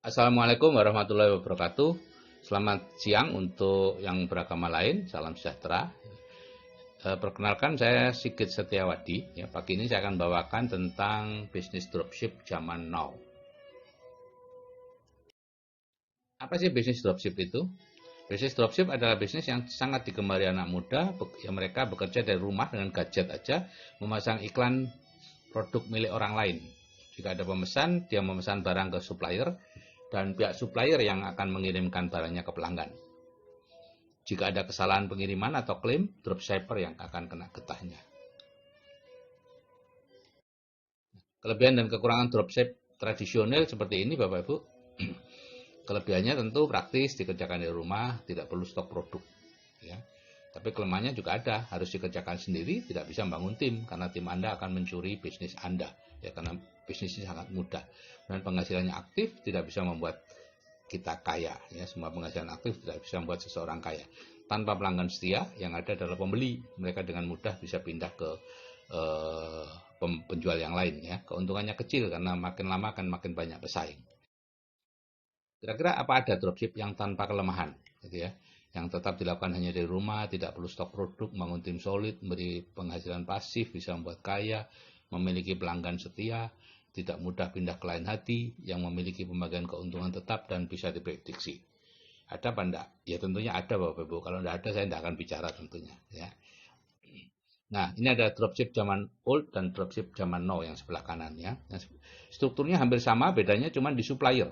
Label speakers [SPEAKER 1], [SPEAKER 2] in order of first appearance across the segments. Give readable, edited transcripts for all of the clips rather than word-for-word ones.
[SPEAKER 1] Assalamualaikum warahmatullahi wabarakatuh. Selamat siang untuk yang beragama lain. Salam sejahtera. Perkenalkan saya Sigit Setiawadi. Ya, pagi ini saya akan bawakan tentang bisnis dropship zaman now. Apa sih bisnis dropship itu? Bisnis dropship adalah bisnis yang sangat digemari anak muda. Yang mereka bekerja dari rumah dengan gadget aja, memasang iklan produk milik orang lain. Jika ada pemesan, dia memesan barang ke supplier, dan pihak supplier yang akan mengirimkan barangnya ke pelanggan. Jika ada kesalahan pengiriman atau klaim, dropshipper yang akan kena getahnya. Kelebihan dan kekurangan dropship tradisional seperti ini, Bapak Ibu. Kelebihannya tentu praktis, dikerjakan di rumah, tidak perlu stok produk. Ya. Tapi kelemahannya juga ada, harus dikerjakan sendiri, tidak bisa membangun tim, karena tim Anda akan mencuri bisnis Anda. Ya, karena bisnisnya sangat mudah. Dan penghasilannya aktif, tidak bisa membuat kita kaya. Ya, semua penghasilan aktif tidak bisa membuat seseorang kaya. Tanpa pelanggan setia, yang ada adalah pembeli. Mereka dengan mudah bisa pindah ke penjual yang lain. Ya. Keuntungannya kecil, karena makin lama akan makin banyak pesaing. Kira-kira apa ada dropship yang tanpa kelemahan, gitu ya? Yang tetap dilakukan hanya dari rumah, tidak perlu stok produk, bangun tim solid, memberi penghasilan pasif, bisa membuat kaya, memiliki pelanggan setia, tidak mudah pindah ke lain hati, yang memiliki pembagian keuntungan tetap dan bisa diprediksi. Ada apa enggak? Ya tentunya ada, Bapak Ibu. Kalau enggak ada, saya enggak akan bicara tentunya. Ya. Nah, ini ada dropship zaman old dan dropship zaman now yang sebelah kanan ya. Strukturnya hampir sama, bedanya cuma di supplier.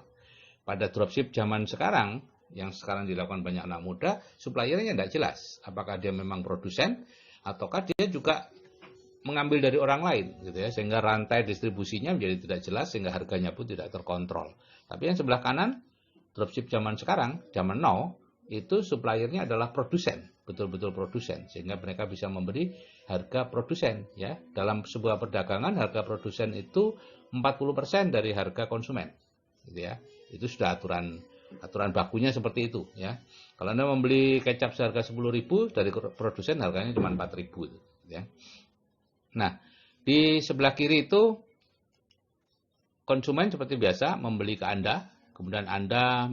[SPEAKER 1] Pada dropship zaman sekarang, yang sekarang dilakukan banyak anak muda, suppliernya tidak jelas. Apakah dia memang produsen, ataukah dia juga mengambil dari orang lain, gitu ya, sehingga rantai distribusinya menjadi tidak jelas, sehingga harganya pun tidak terkontrol. Tapi yang sebelah kanan, dropship zaman sekarang, zaman now, itu suppliernya adalah produsen, betul-betul produsen, sehingga mereka bisa memberi harga produsen. Ya, dalam sebuah perdagangan, harga produsen itu 40% dari harga konsumen. Gitu ya. Itu sudah aturan bakunya seperti itu ya. Kalau Anda membeli kecap seharga 10.000 dari produsen harganya cuma 4.000 ya. Nah, di sebelah kiri itu konsumen seperti biasa membeli ke Anda, kemudian Anda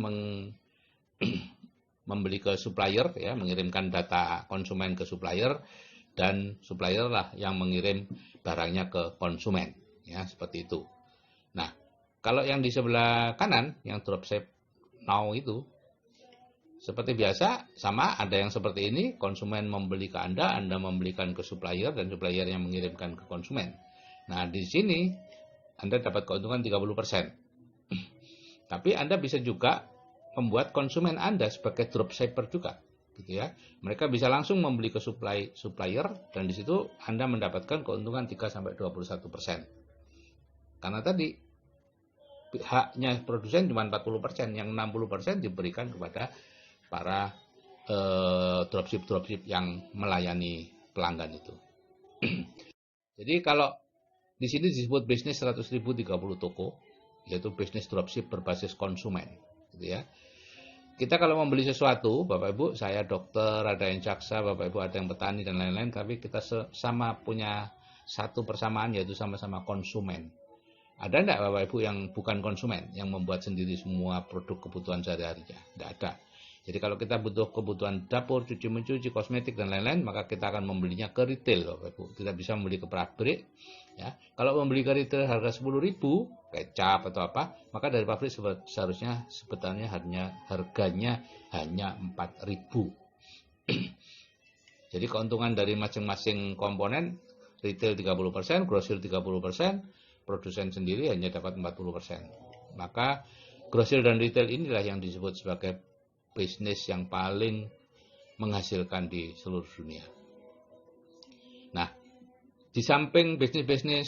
[SPEAKER 1] membeli ke supplier ya, mengirimkan data konsumen ke supplier, dan supplier lah yang mengirim barangnya ke konsumen ya, seperti itu. Nah, kalau yang di sebelah kanan, yang dropship now itu, seperti biasa, sama ada yang seperti ini, konsumen membeli ke Anda membelikan ke supplier, dan supplier yang mengirimkan ke konsumen. Nah, di sini Anda dapat keuntungan 30%. Tapi Anda bisa juga membuat konsumen Anda sebagai dropshipper juga. Gitu ya. Mereka bisa langsung membeli ke supplier, dan di situ Anda mendapatkan keuntungan 3-21%. Karena tadi haknya produsen cuma 40%, yang 60% diberikan kepada para dropship yang melayani pelanggan itu. Jadi kalau di sini disebut bisnis 100.000 30 toko, yaitu bisnis dropship berbasis konsumen, gitu ya. Kita kalau membeli sesuatu, Bapak Ibu, saya dokter, ada yang jaksa, Bapak Ibu ada yang petani dan lain-lain, tapi kita sama punya satu persamaan, yaitu sama-sama konsumen. Ada enggak Bapak Ibu yang bukan konsumen, yang membuat sendiri semua produk kebutuhan sehari-harinya? Enggak ada. Jadi kalau kita butuh kebutuhan dapur, cuci mencuci, kosmetik dan lain-lain, maka kita akan membelinya ke retail, Bapak Ibu. Tidak bisa membeli ke pabrik. Ya. Kalau membeli ke retail harga 10.000, kecap atau apa, maka dari pabrik seharusnya sebetulnya harganya hanya 4.000. Jadi keuntungan dari masing-masing komponen, retail 30%, grosir 30%, produsen sendiri hanya dapat 40%. Maka grosir dan retail inilah yang disebut sebagai bisnis yang paling menghasilkan di seluruh dunia. Nah, di samping bisnis-bisnis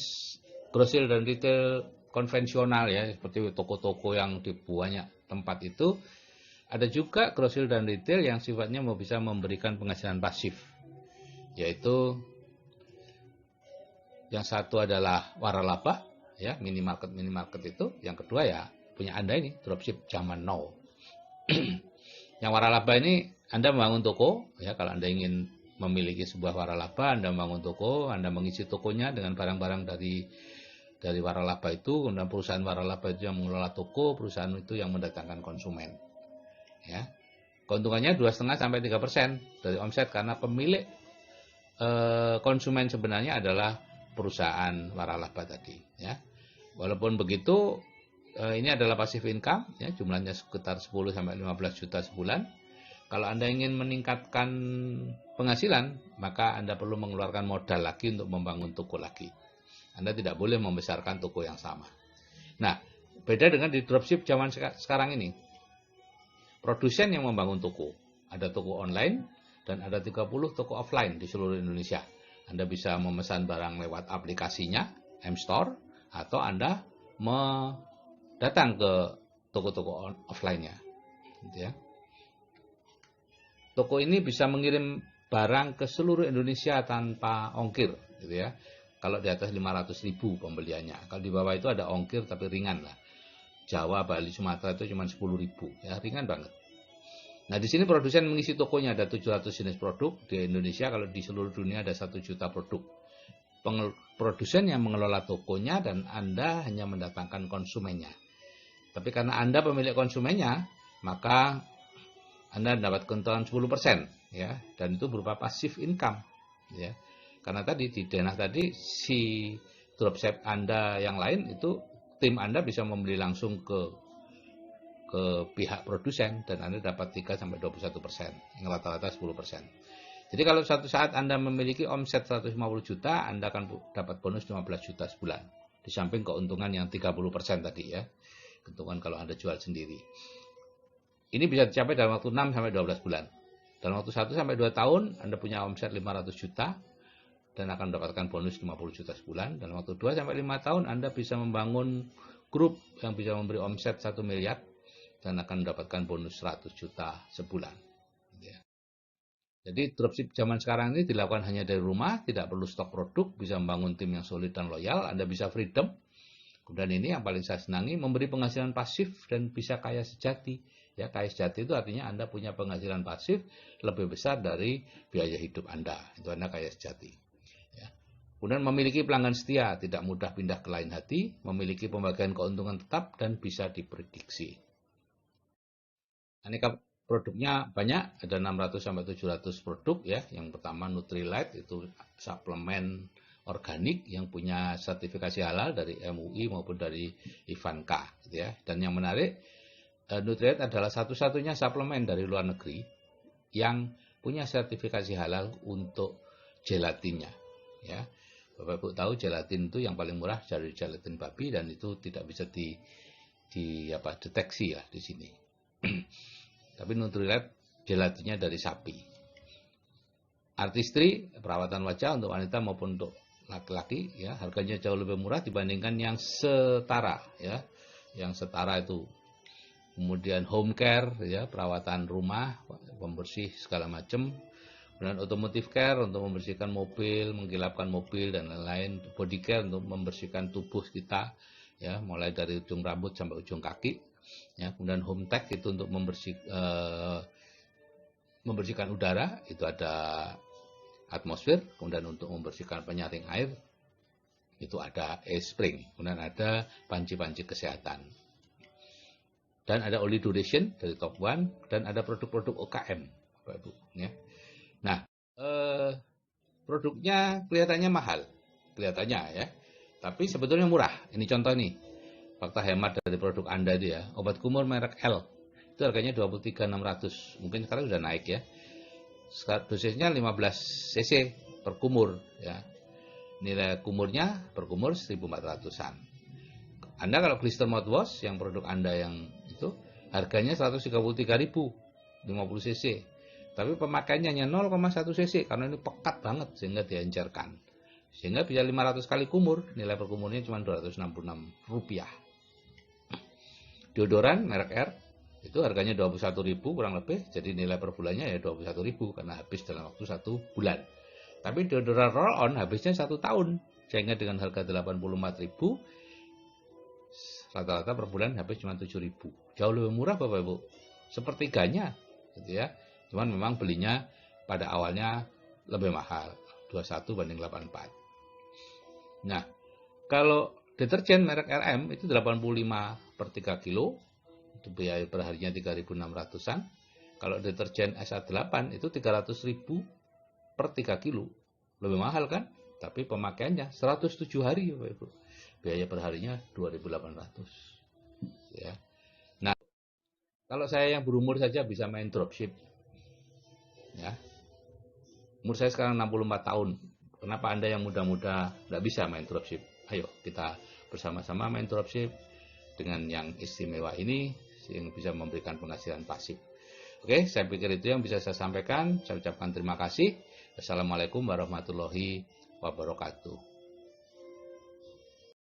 [SPEAKER 1] grosir dan retail konvensional ya, seperti toko-toko yang di banyak tempat itu, ada juga grosir dan retail yang sifatnya bisa memberikan penghasilan pasif, yaitu yang satu adalah waralaba ya, minimarket itu. Yang kedua ya punya Anda ini, dropship zaman now. Yang waralaba ini Anda membangun toko ya, kalau Anda ingin memiliki sebuah waralaba, Anda membangun toko, Anda mengisi tokonya dengan barang-barang dari dari waralaba itu, kemudian perusahaan waralaba itu yang mengelola toko, perusahaan itu yang mendatangkan konsumen. Ya, keuntungannya 2,5-3% dari omset karena pemilik konsumen sebenarnya adalah perusahaan waralaba tadi. Ya, walaupun begitu, ini adalah passive income, ya, jumlahnya sekitar 10-15 juta sebulan. Kalau Anda ingin meningkatkan penghasilan, maka Anda perlu mengeluarkan modal lagi untuk membangun toko lagi. Anda tidak boleh membesarkan toko yang sama. Nah, beda dengan di dropship zaman sekarang ini. Produsen yang membangun toko. Ada toko online dan ada 30 toko offline di seluruh Indonesia. Anda bisa memesan barang lewat aplikasinya, M-Store, atau Anda datang ke toko-toko offline-nya. Gitu ya. Toko ini bisa mengirim barang ke seluruh Indonesia tanpa ongkir. Gitu ya. Kalau di atas 500.000 pembeliannya. Kalau di bawah itu ada ongkir tapi ringan lah. Jawa, Bali, Sumatera itu cuma 10.000. Ya, ringan banget. Nah, di sini produsen mengisi tokonya ada 700 jenis produk. Di Indonesia, kalau di seluruh dunia ada 1 juta produk. Produsen yang mengelola tokonya dan Anda hanya mendatangkan konsumennya. Tapi karena Anda pemilik konsumennya, maka Anda dapat keuntungan 10%. Ya, dan itu berupa passive income. Ya. Karena tadi di denah tadi si dropship Anda yang lain itu tim Anda bisa membeli langsung ke pihak produsen dan Anda dapat 3-21%, yang rata-rata 10%. Jadi kalau suatu saat Anda memiliki omset 150 juta, Anda akan dapat bonus 15 juta sebulan. Di samping keuntungan yang 30% tadi ya. Keuntungan kalau Anda jual sendiri. Ini bisa dicapai dalam waktu 6-12 bulan. Dalam waktu 1-2 tahun Anda punya omset 500 juta. Dan akan mendapatkan bonus 50 juta sebulan. Dalam waktu 2-5 tahun Anda bisa membangun grup yang bisa memberi omset 1 miliar dan akan mendapatkan bonus 100 juta sebulan. Ya. Jadi dropship zaman sekarang ini dilakukan hanya dari rumah, tidak perlu stok produk, bisa membangun tim yang solid dan loyal, Anda bisa freedom. Kemudian ini yang paling saya senangi, memberi penghasilan pasif dan bisa kaya sejati. Ya, kaya sejati itu artinya Anda punya penghasilan pasif lebih besar dari biaya hidup Anda. Itu Anda kaya sejati. Kemudian memiliki pelanggan setia, tidak mudah pindah ke lain hati, memiliki pembagian keuntungan tetap, dan bisa diprediksi. Aneka produknya banyak, ada 600-700 produk ya. Yang pertama Nutrilite, itu suplemen organik yang punya sertifikasi halal dari MUI maupun dari Ivanka. Gitu ya. Dan yang menarik, Nutrilite adalah satu-satunya suplemen dari luar negeri yang punya sertifikasi halal untuk gelatinnya. Ya. Bapak Ibu tahu gelatin itu yang paling murah dari gelatin babi dan itu tidak bisa deteksi ya di sini. Tapi Nutrilite gelatinnya dari sapi. Artistry, perawatan wajah untuk wanita maupun untuk laki-laki ya, harganya jauh lebih murah dibandingkan yang setara ya. Yang setara itu. Kemudian home care ya, perawatan rumah, pembersih segala macam. Dan otomotif care untuk membersihkan mobil, menggilapkan mobil dan lain-lain. Body care untuk membersihkan tubuh kita, ya, mulai dari ujung rambut sampai ujung kaki. Ya, kemudian home tech itu untuk membersihkan udara, itu ada atmosfer. Kemudian untuk membersihkan penyaring air, itu ada e-spring. Kemudian ada panci-panci kesehatan. Dan ada Oli Duration dari Top One dan ada produk-produk UKM, Bapak Ibu. Ya. Nah, produknya kelihatannya mahal, kelihatannya ya. Tapi sebetulnya murah. Ini contoh nih, fakta hemat dari produk Anda itu ya. Obat kumur merek L, itu harganya 23.600. Mungkin sekarang sudah naik ya. Dosisnya 15 cc per kumur ya. Nilai kumurnya per kumur 1.400-an. Anda kalau blister mouthwash yang produk Anda yang itu harganya 133.000, 50 cc. Tapi pemakaiannya hanya 0,1 cc karena ini pekat banget sehingga diencerkan. Sehingga bisa 500 kali kumur, nilai per kumurnya cuma Rp266. Deodoran merek R itu harganya 21.000 kurang lebih, jadi nilai per bulannya ya 21.000 karena habis dalam waktu 1 bulan. Tapi deodoran roll on habisnya 1 tahun, sehingga dengan harga 84.000 rata-rata per bulan habis cuma 7.000. Jauh lebih murah Bapak Ibu, sepertiganya gitu ya. Cuman memang belinya pada awalnya lebih mahal, 21 banding 84. Nah, kalau Deterjen merek RM itu 85 per 3 kilo, itu biaya per harinya 3.600-an. Kalau deterjen SA8 itu 300.000 per 3 kilo. Lebih mahal kan? Tapi pemakaiannya 107 hari, Bapak Ibu. Biaya per harinya 2.800. Ya. Nah, kalau saya yang berumur saja bisa main dropship. Ya. Umur saya sekarang 64 tahun. Kenapa Anda yang muda-muda tidak bisa main dropship? Ayo kita bersama-sama main dropship dengan yang istimewa ini yang bisa memberikan penghasilan pasif. Oke, saya pikir itu yang bisa saya sampaikan. Saya ucapkan terima kasih. Assalamualaikum warahmatullahi wabarakatuh.